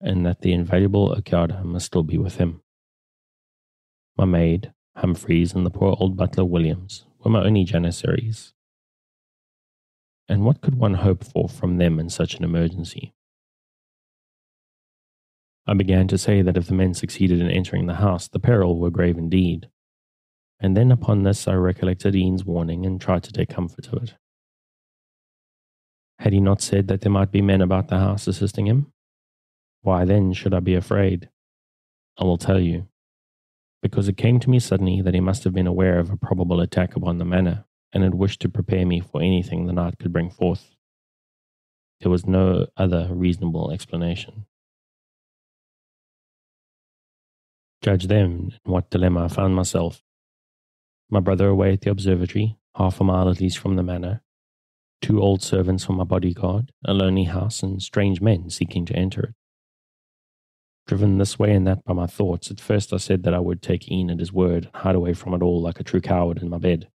Speaker 1: and that the invaluable Okiada must still be with him. My maid, Humphreys, and the poor old butler Williams were my only janissaries. And what could one hope for from them in such an emergency? I began to say that if the men succeeded in entering the house, the peril were grave indeed. And then upon this I recollected Ian's warning and tried to take comfort of it. Had he not said that there might be men about the house assisting him? Why then should I be afraid? I will tell you. Because it came to me suddenly that he must have been aware of a probable attack upon the manor, and had wished to prepare me for anything the night could bring forth. There was no other reasonable explanation. Judge then in what dilemma I found myself. My brother away at the observatory, half a mile at least from the manor, 2 old servants for my bodyguard, a lonely house, and strange men seeking to enter it. Driven this way and that by my thoughts, at first I said that I would take Ian at his word and hide away from it all like a true coward in my bed.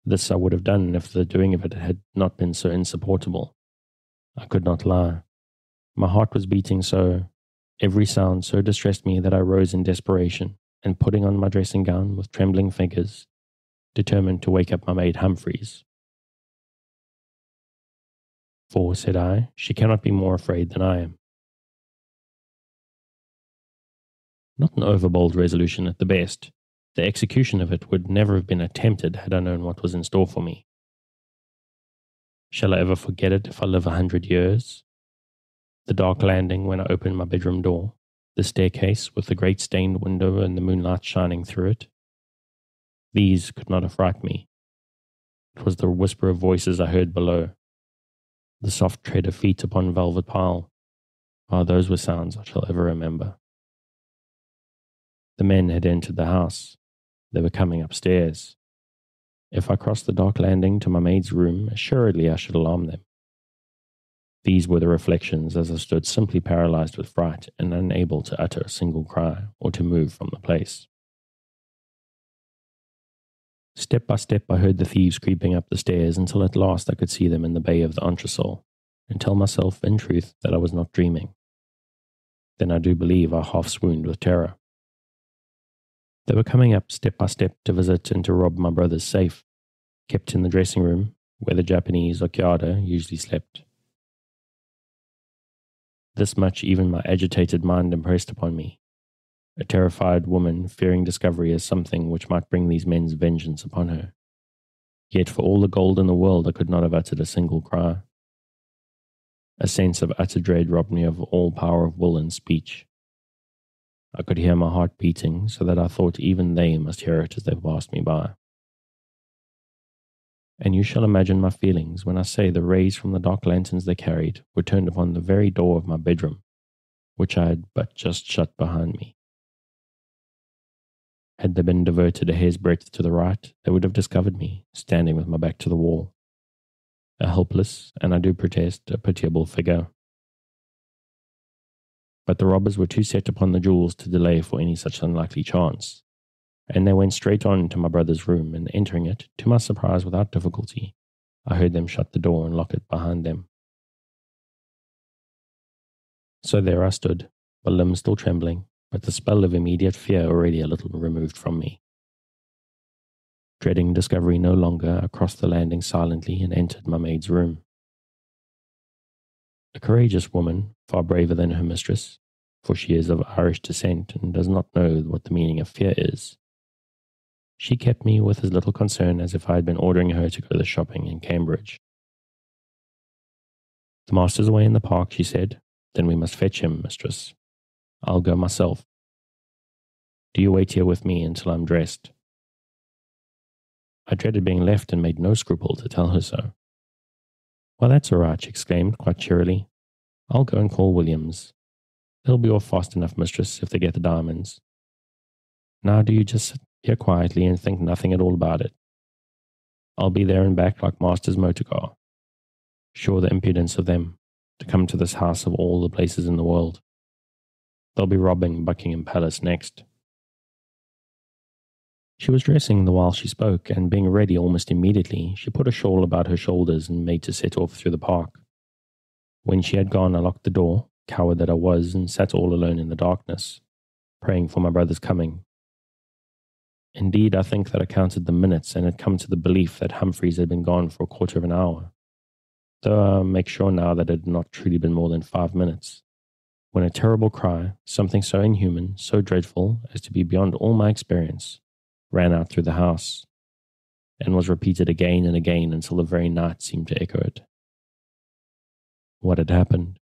Speaker 1: This I would have done if the doing of it had not been so insupportable. I could not lie. My heart was beating so, every sound so distressed me that I rose in desperation, and putting on my dressing gown with trembling fingers, determined to wake up my maid Humphreys. For, said I, she cannot be more afraid than I am. Not an overbold resolution at the best. The execution of it would never have been attempted had I known what was in store for me. Shall I ever forget it if I live 100 years? The dark landing when I opened my bedroom door, the staircase with the great stained window and the moonlight shining through it. These could not affright me. It was the whisper of voices I heard below, the soft tread of feet upon velvet pile. Ah, those were sounds I shall ever remember. The men had entered the house. They were coming upstairs. If I crossed the dark landing to my maid's room, assuredly I should alarm them. These were the reflections as I stood simply paralyzed with fright and unable to utter a single cry or to move from the place. Step by step I heard the thieves creeping up the stairs until at last I could see them in the bay of the entresol and tell myself in truth that I was not dreaming. Then I do believe I half swooned with terror. They were coming up step by step to visit and to rob my brother's safe, kept in the dressing room where the Japanese Okiada usually slept. This much even my agitated mind impressed upon me. A terrified woman fearing discovery as something which might bring these men's vengeance upon her. Yet for all the gold in the world I could not have uttered a single cry. A sense of utter dread robbed me of all power of will and speech. I could hear my heart beating, so that I thought even they must hear it as they passed me by. And you shall imagine my feelings when I say the rays from the dark lanterns they carried were turned upon the very door of my bedroom, which I had but just shut behind me. Had they been diverted a hair's breadth to the right, they would have discovered me, standing with my back to the wall. A helpless, and I do protest, a pitiable figure. But the robbers were too set upon the jewels to delay for any such unlikely chance, and they went straight on to my brother's room, and entering it, to my surprise without difficulty, I heard them shut the door and lock it behind them. So there I stood, my limbs still trembling, but the spell of immediate fear already a little removed from me. Dreading discovery no longer, I crossed the landing silently and entered my maid's room. A courageous woman, far braver than her mistress, for she is of Irish descent and does not know what the meaning of fear is. She kept me with as little concern as if I had been ordering her to go shopping in Cambridge. The master's away in the park, she said. Then we must fetch him, mistress. I'll go myself. Do you wait here with me until I'm dressed? I dreaded being left and made no scruple to tell her so. Well, that's all right, she exclaimed quite cheerily. I'll go and call Williams. They'll be off fast enough, mistress, if they get the diamonds. Now do you just sit here quietly and think nothing at all about it. I'll be there and back like master's motor car. Sure, the impudence of them, to come to this house of all the places in the world. They'll be robbing Buckingham Palace next. She was dressing the while she spoke, and being ready almost immediately, she put a shawl about her shoulders and made to set off through the park. When she had gone, I locked the door, coward that I was, and sat all alone in the darkness, praying for my brother's coming. Indeed, I think that I counted the minutes and had come to the belief that Humphreys had been gone for a quarter of an hour, though I make sure now that it had not truly been more than 5 minutes, when a terrible cry, something so inhuman, so dreadful as to be beyond all my experience, ran out through the house, and was repeated again and again until the very night seemed to echo it. What had happened?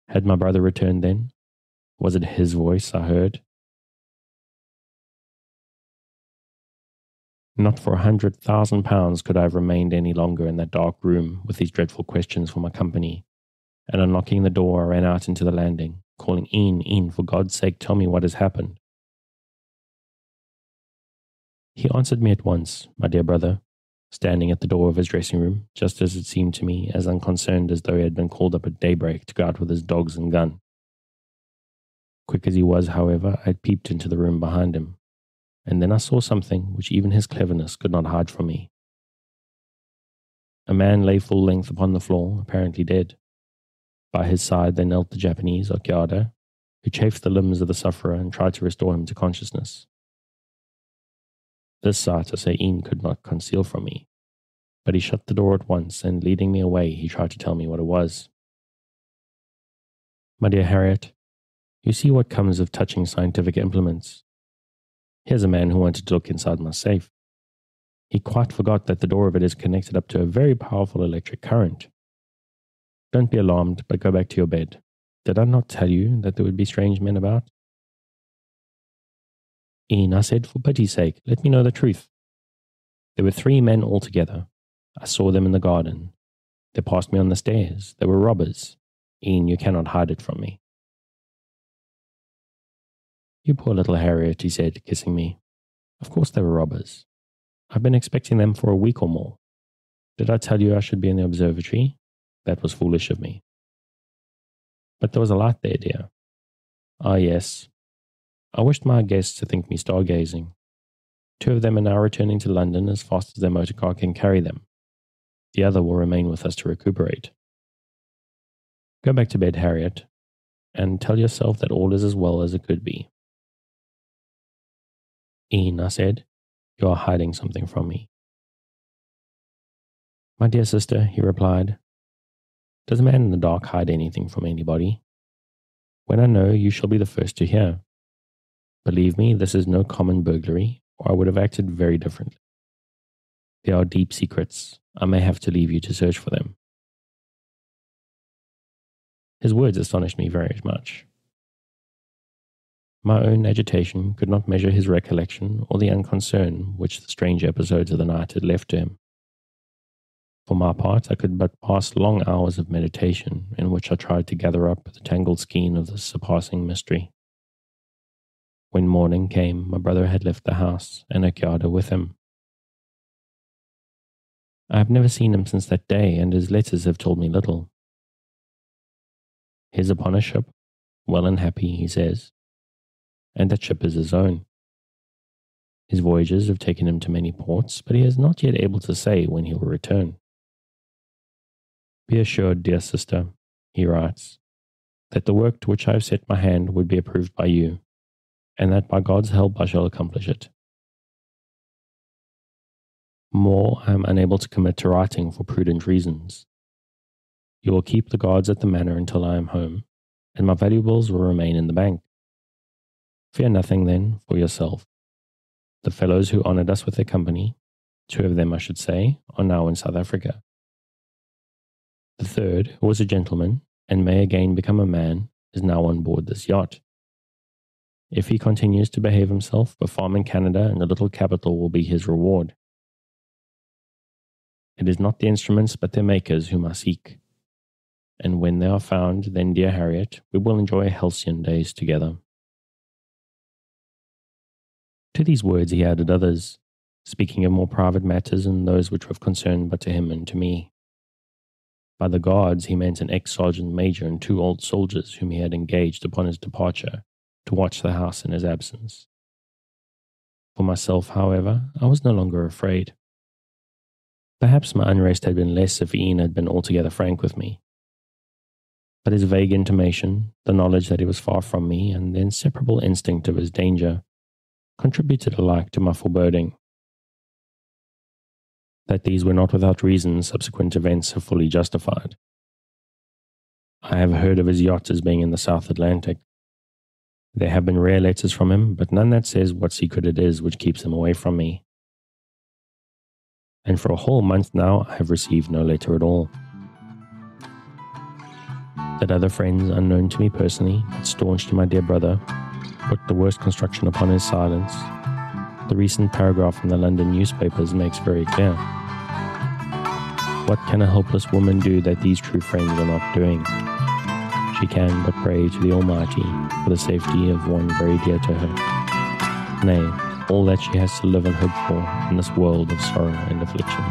Speaker 1: Had my brother returned then? Was it his voice I heard? Not for £100,000 could I have remained any longer in that dark room with these dreadful questions for my company, and unlocking the door I ran out into the landing, calling Ian, for God's sake tell me what has happened. He answered me at once, my dear brother, standing at the door of his dressing room, just as it seemed to me, as unconcerned as though he had been called up at daybreak to go out with his dogs and gun. Quick as he was, however, I had peeped into the room behind him, and then I saw something which even his cleverness could not hide from me. A man lay full length upon the floor, apparently dead. By his side there knelt the Japanese, Okiada, who chafed the limbs of the sufferer and tried to restore him to consciousness. This sight, I say, Ian could not conceal from me, but he shut the door at once, and leading me away, he tried to tell me what it was. My dear Harriet, you see what comes of touching scientific implements. Here's a man who wanted to look inside my safe. He quite forgot that the door of it is connected up to a very powerful electric current. Don't be alarmed, but go back to your bed. Did I not tell you that there would be strange men about? Ian, I said, for pity's sake, let me know the truth. There were 3 men altogether. I saw them in the garden. They passed me on the stairs. They were robbers. Ian, you cannot hide it from me. You poor little Harriet, he said, kissing me. Of course they were robbers. I've been expecting them for a week or more. Did I tell you I should be in the observatory? That was foolish of me. But there was a light there, dear. Ah, yes. I wished my guests to think me stargazing. 2 of them are now returning to London as fast as their motor car can carry them. The other will remain with us to recuperate. Go back to bed, Harriet, and tell yourself that all is as well as it could be. Ian, I said, you are hiding something from me. My dear sister, he replied, does a man in the dark hide anything from anybody? When I know, you shall be the first to hear. Believe me, this is no common burglary, or I would have acted very differently. There are deep secrets. I may have to leave you to search for them. His words astonished me very much. My own agitation could not measure his recollection or the unconcern which the strange episodes of the night had left to him. For my part, I could but pass long hours of meditation in which I tried to gather up the tangled skein of this surpassing mystery. When morning came, my brother had left the house, and Okiada with him. I have never seen him since that day, and his letters have told me little. He is upon a ship, well and happy, he says, and that ship is his own. His voyages have taken him to many ports, but he is not yet able to say when he will return. Be assured, dear sister, he writes, that the work to which I have set my hand would be approved by you, and that by God's help I shall accomplish it. More I am unable to commit to writing for prudent reasons. You will keep the guards at the manor until I am home, and my valuables will remain in the bank. Fear nothing, then, for yourself. The fellows who honored us with their company, 2 of them I should say, are now in South Africa. The third, who was a gentleman, and may again become a man, is now on board this yacht. If he continues to behave himself, a farm in Canada and a little capital will be his reward. It is not the instruments but their makers whom I seek. And when they are found, then, dear Harriet, we will enjoy halcyon days together. To these words he added others, speaking of more private matters and those which were of concern but to him and to me. By the guards he meant an ex-sergeant major and 2 old soldiers whom he had engaged upon his departure to watch the house in his absence. For myself, however, I was no longer afraid. Perhaps my unrest had been less if Ian had been altogether frank with me. But his vague intimation, the knowledge that he was far from me, and the inseparable instinct of his danger contributed alike to my foreboding. That these were not without reason, subsequent events have fully justified. I have heard of his yacht as being in the South Atlantic. There have been rare letters from him, but none that says what secret it is which keeps him away from me. And for a whole month now I have received no letter at all. That other friends, unknown to me personally, but staunch to my dear brother, put the worst construction upon his silence, the recent paragraph in the London newspapers makes very clear. What can a helpless woman do that these true friends are not doing? She can but pray to the Almighty for the safety of one very dear to her. Nay, all that she has to live and hope for in this world of sorrow and affliction.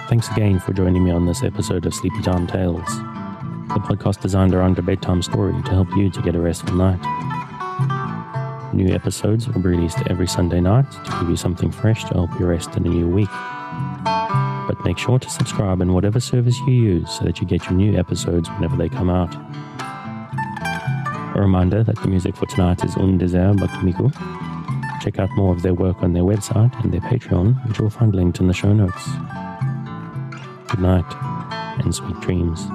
Speaker 1: Thanks again for joining me on this episode of Sleepy Time Tales, the podcast designed around a bedtime story to help you to get a restful night. New episodes will be released every Sunday night to give you something fresh to help you rest in a new week. But make sure to subscribe in whatever service you use so that you get your new episodes whenever they come out. A reminder that the music for tonight is Un Désert by Kumiko. Check out more of their work on their website and their Patreon, which you'll find linked in the show notes. Good night and sweet dreams.